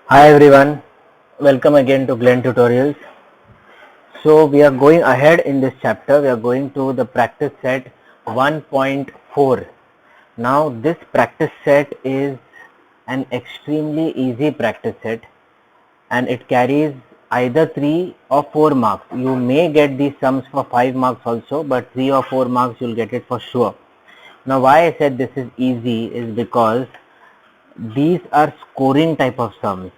Hi everyone, welcome again to Glen Tutorials. So we are going ahead in this chapter. We are going to the practice set 1.4. Now this practice set is an extremely easy practice set and it carries either 3 or 4 marks. You may get these sums for 5 marks also, but 3 or 4 marks you'll get it for sure. Now why I said this is easy is because these are scoring type of sums.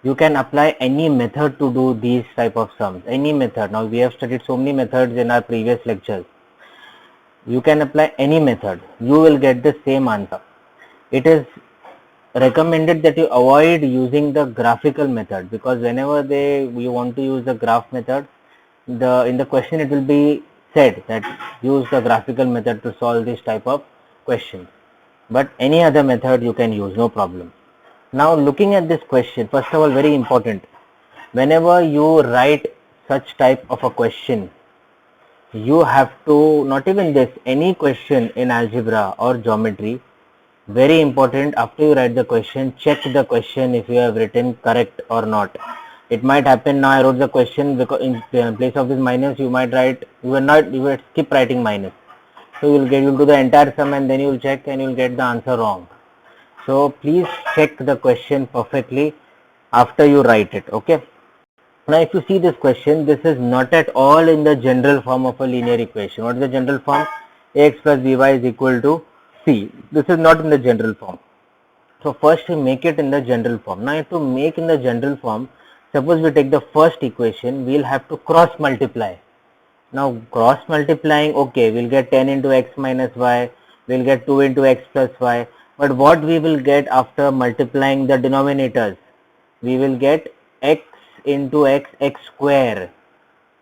You can apply any method to do these type of sums, any method. Now we have studied so many methods in our previous lectures. You can apply any method, you will get the same answer. It is recommended that you avoid using the graphical method, because whenever you want to use the graph method, in the question it will be said that use the graphical method to solve this type of question, but any other method you can use, no problem. Now looking at this question, first of all, very important, whenever you write such type of a question, you have to, not even this, any question in algebra or geometry, very important, after you write the question, check the question if you have written correct or not. It might happen now I wrote the question, because in place of this minus you might write, you will skip writing minus, so you'll do the entire sum and then you'll check and you'll get the answer wrong. So please check the question perfectly after you write it. Okay. Now if you see this question, this is not at all in the general form of a linear equation. What is the general form? Ax plus by is equal to c. This is not in the general form. So first we make it in the general form. Now to make in the general form, suppose we take the first equation, we'll have to cross multiply. Now cross multiplying, okay, we'll get 10 into x minus y, we'll get 2 into x plus y, but what we will get after multiplying the denominators? We will get x into x, x square,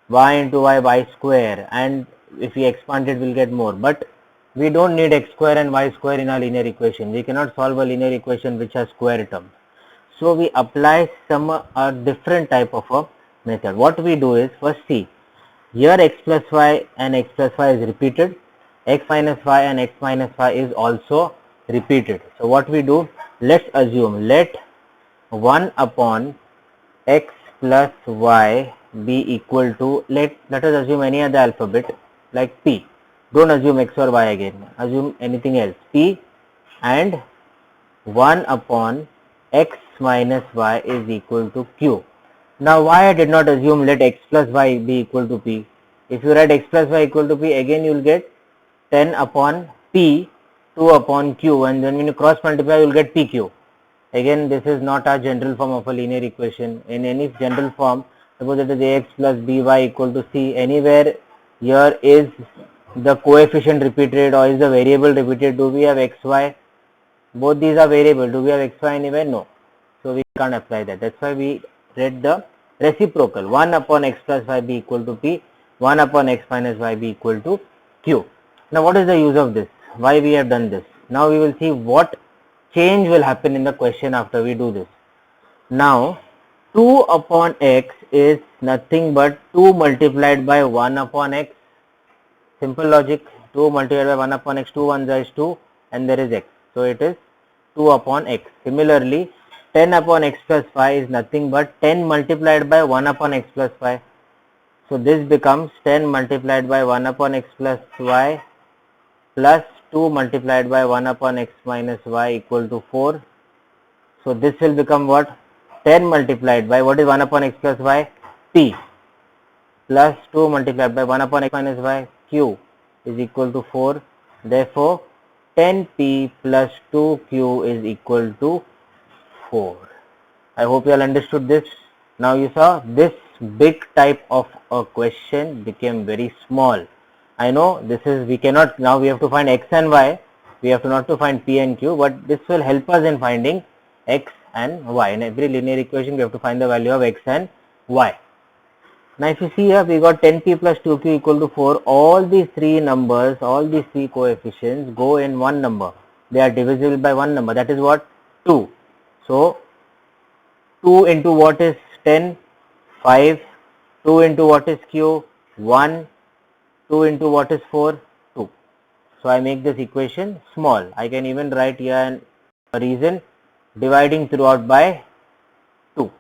y into y, y square, and if we expand it, we'll get more. But we don't need x square and y square in our linear equation. We cannot solve a linear equation which has square terms. So we apply some different type of a method. What we do is, first see, here x plus y and x plus y is repeated, x minus y and x minus y is also repeated. So what we do, let's assume, let 1 upon x plus y be equal to, let us assume any other alphabet like p. Don't assume x or y again, assume anything else, p, and 1 upon x minus y is equal to q. Now why I did not assume let x plus y be equal to p? If you write x plus y equal to p, again you will get 10 upon p, 2 upon q, and then when you cross multiply you will get pq. Again, this is not a general form of a linear equation. In any general form, suppose it is ax plus by equal to c, anywhere here is the coefficient repeated or is the variable repeated. Do we have xy? Both these are variable. Do we have xy anywhere? No. So we can't apply that. That's why we read the reciprocal. 1 upon x plus y be equal to p, 1 upon x minus y be equal to q. Now what is the use of this? Why we have done this? Now we will see what change will happen in the question after we do this. Now 2 upon x is nothing but 2 multiplied by 1 upon x. Simple logic, 2 multiplied by 1 upon x, 2 1 is 2 and there is x. So it is 2 upon x. Similarly, 10 upon x plus y is nothing but 10 multiplied by 1 upon x plus y. So this becomes 10 multiplied by 1 upon x plus y plus 2 multiplied by 1 upon x minus y equal to 4. So this will become what? 10 multiplied by, what is 1 upon x plus y? P, plus 2 multiplied by 1 upon x minus y, q, is equal to 4. Therefore 10p plus 2q is equal to 4. I hope you all understood this. Now you saw this big type of a question became very small. I know this is, we cannot, now we have to find x and y, we have to not to find p and q, but this will help us in finding x and y. In every linear equation we have to find the value of x and y. Now if you see here, we got 10p plus 2q equal to 4. All these three numbers, all these three coefficients go in one number. They are divisible by one number, that is what? 2. So 2 into what is 10? 5. 2 into what is q? 1. 2 into what is 4? 2. So I make this equation small. I can even write here a reason, dividing throughout by 2.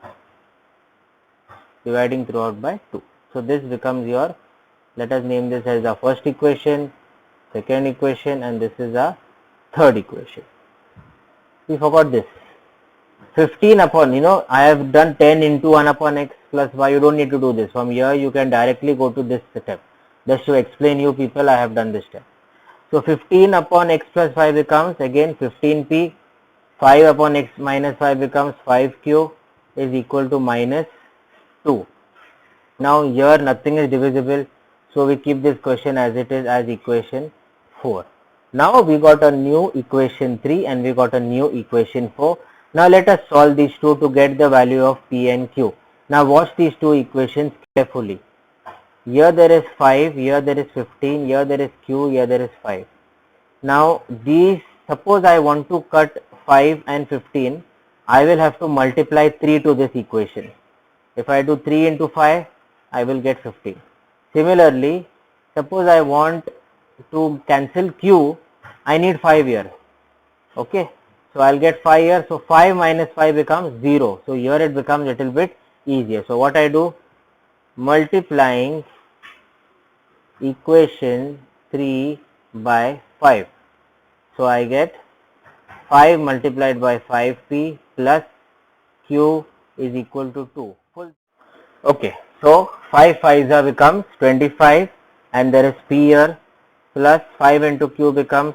Dividing throughout by 2. So this becomes your, let us name this as the first equation, second equation, and this is a third equation. We forgot this. 15 upon, I have done 10 into 1 upon x plus y. You don't need to do this. From here you can directly go to this step. Just to explain you people, I have done this step. So 15 upon x plus 5 becomes again 15p. 5 upon x minus 5 becomes 5q is equal to minus 2. Now here nothing is divisible, so we keep this question as it is, as equation 4. Now we got a new equation 3 and we got a new equation 4. Now let us solve these two to get the value of p and q. Now watch these two equations carefully. Here there is 5, here there is 15, here there is q, here there is 5. Now these, suppose I want to cut 5 and 15, I will have to multiply 3 to this equation. If I do 3 into 5, I will get 15. Similarly, suppose I want to cancel q, I need 5 here. Okay, so I'll get 5 here. So 5 minus 5 becomes 0. So here it becomes a little bit easier. So what I do, multiplying equation 3 by 5. So I get 5 multiplied by 5p plus q is equal to 2. Okay, so 5 5s becomes 25 and there is p here, plus 5 into q becomes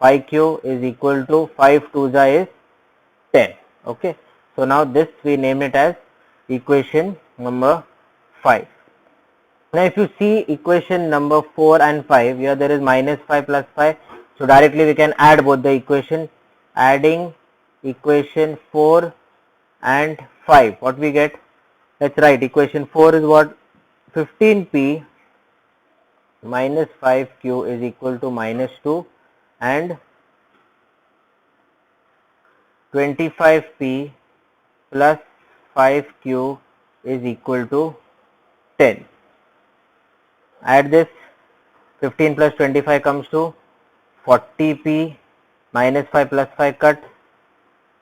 5q is equal to 5 2s is 10. Okay, so now this we name it as equation number 5. Now if you see equation number 4 and 5, here there is minus 5 plus 5. So directly we can add both the equation. Adding equation 4 and 5, what we get? Let's write equation 4 is what? 15p minus 5q is equal to minus 2 and 25p plus 5q is equal to 10. Add this, 15 plus 25 comes to 40p minus 5 plus 5 cut,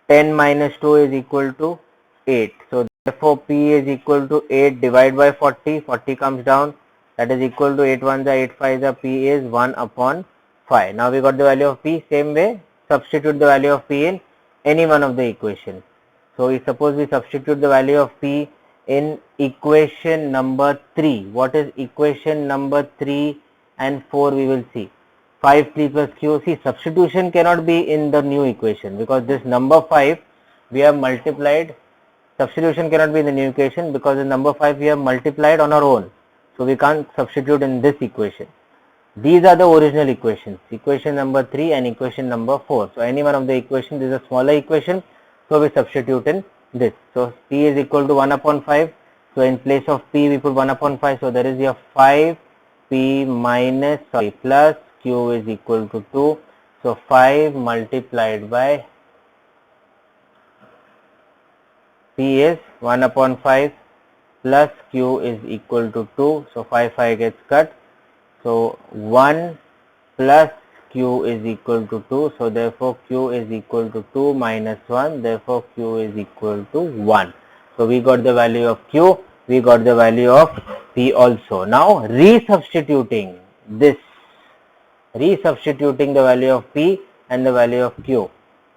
10 minus 2 is equal to 8. So therefore p is equal to 8 divided by 40, 40 comes down, that is equal to 8 1s are 8 5s are, p is 1 upon 5. Now we got the value of p. Same way, substitute the value of p in any one of the equations. So we suppose we substitute the value of p in equation number 3. What is equation number 3 and 4 we will see. 5p plus q. See, substitution cannot be in the new equation because this number 5 we have multiplied. Substitution cannot be in the new equation because the number 5 we have multiplied on our own. So we can't substitute in this equation. These are the original equations, equation number 3 and equation number 4. So any one of the equations is a smaller equation, so we substitute in this. So p is equal to 1 upon 5. So in place of p we put 1 upon 5. So there is your 5p minus plus q is equal to 2. So 5 multiplied by p is 1 upon 5 plus q is equal to 2. So 5 gets cut. So 1 plus q is equal to 2. So therefore q is equal to 2 minus 1. Therefore q is equal to 1. So we got the value of q. We got the value of p also. Now resubstituting this, resubstituting the value of p and the value of q.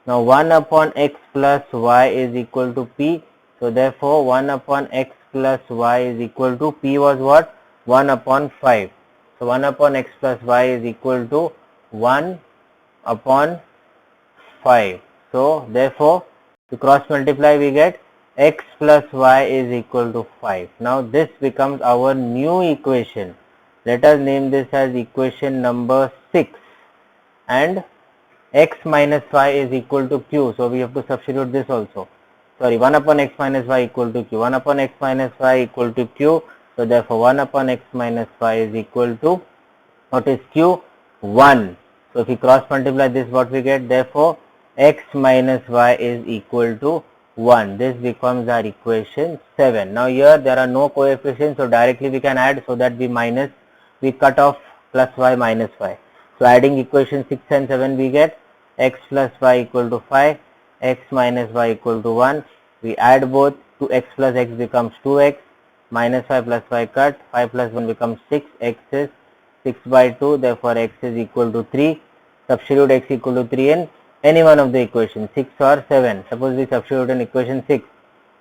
Now 1 upon x plus y is equal to p. So therefore 1 upon x plus y is equal to p was what? 1 upon 5. So 1 upon x plus y is equal to 1 upon 5. So therefore to cross multiply we get x plus y is equal to 5. Now this becomes our new equation. Let us name this as equation number 6 and x minus y is equal to q. So we have to substitute this also. Sorry, 1 upon x minus y equal to q. 1 upon x minus y equal to q. So therefore 1 upon x minus y is equal to, what is q? 1. So if we cross multiply this, what we get? Therefore x minus y is equal to 1. This becomes our equation 7. Now here there are no coefficients, so directly we can add, so that we cut off plus y minus y. So adding equation 6 and 7 we get x plus y equal to 5, x minus y equal to 1. We add both, 2x plus x becomes 2x, minus 5 plus 5 cut, 5 plus 1 becomes 6, x is 6 by 2, therefore x is equal to 3. Substitute x equal to 3 in any one of the equations, 6 or 7. Suppose we substitute in equation 6,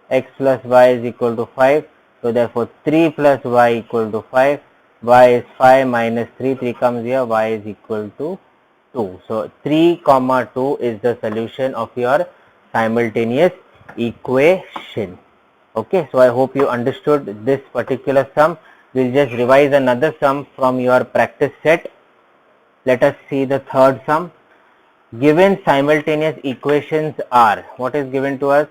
x plus y is equal to 5. So therefore 3 plus y equal to 5, y is 5 minus 3, 3 comes here, y is equal to 2. So 3 comma 2 is the solution of your simultaneous equation. Okay, so I hope you understood this particular sum. We'll just revise another sum from your practice set. Let us see the third sum. Given simultaneous equations are, what is given to us?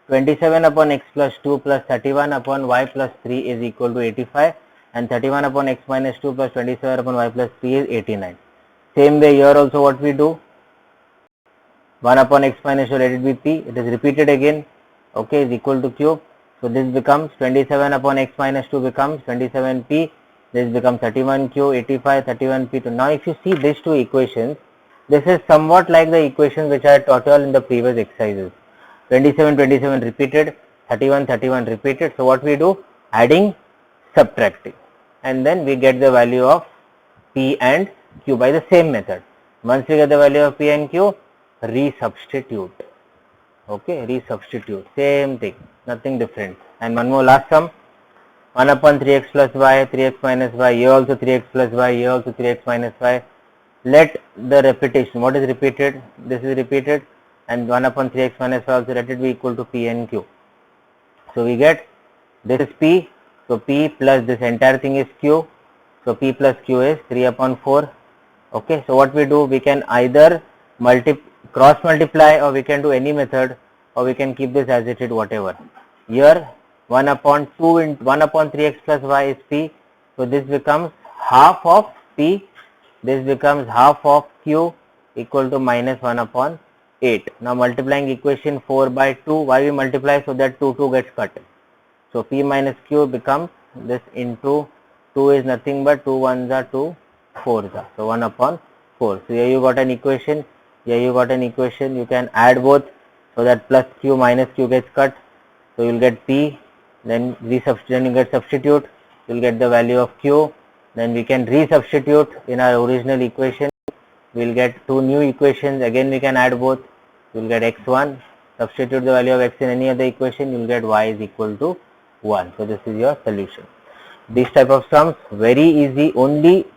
27 upon x plus 2 plus 31 upon y plus 3 is equal to 85, and 31 upon x minus 2 plus 27 upon y plus 3 is 89. Same way here also what we do, 1 upon x minus 2, let it be p, it is repeated again, okay, is equal to cube. So this becomes 27 upon x minus 2 becomes 27p, this becomes 31q, 85, 31p2. Now if you see these two equations, this is somewhat like the equations which I taught you all in the previous exercises. 27, 27 repeated, 31, 31 repeated. So what we do? Adding, subtracting, and then we get the value of p and q by the same method. Once we get the value of p and q, resubstitute. Okay, resubstitute, same thing, nothing different. And one more last sum, 1 upon 3x plus y, 3x minus y, here also 3x plus y, here also 3x minus y. Let the repetition, what is repeated? This is repeated, and 1 upon 3x minus y also, let it be equal to p and q. So we get, this is p, so p plus this entire thing is q, so p plus q is 3 upon 4. Okay, so what we do, we can either cross multiply, or we can do any method, or we can keep this as it is, whatever. Here 1 upon 3x plus y is p, so this becomes half of p, this becomes half of q, equal to minus 1 upon 8. Now multiplying equation 4 by 2, why we multiply? So that 2 gets cut. So p minus q becomes this into 2 is nothing but 2 1s are 2 4s are, so 1 upon 4. So here you got an equation, here you got an equation, you can add both, so that plus q minus q gets cut, so you will get p, then you get substitute, you will get the value of q, then we can resubstitute in our original equation, we will get two new equations, again we can add both, you will get x1, substitute the value of x in any other equation, you will get y is equal to 1. So this is your solution. These type of sums, very easy, only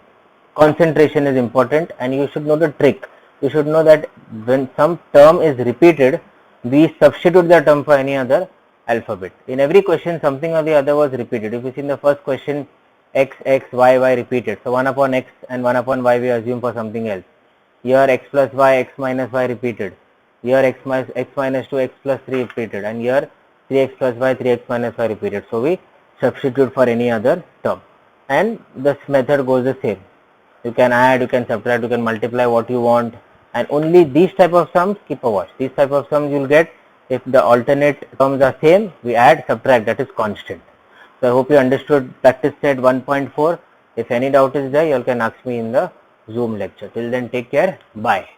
concentration is important, and you should know the trick. You should know that when some term is repeated, we substitute the term for any other alphabet. In every question, something or the other was repeated. If you see in the first question, x, x, y, y repeated. So 1 upon x and 1 upon y we assume for something else. Here x plus y, x minus y repeated. Here x minus 2, x plus 3 repeated. And here 3x plus y, 3x minus y repeated. So we substitute for any other term. And this method goes the same. You can add, you can subtract, you can multiply what you want. And only these type of sums, keep a watch. These type of sums you will get if the alternate terms are same, we add, subtract, that is constant. So I hope you understood practice set 1.4. If any doubt is there, you all can ask me in the Zoom lecture. Till then, take care. Bye.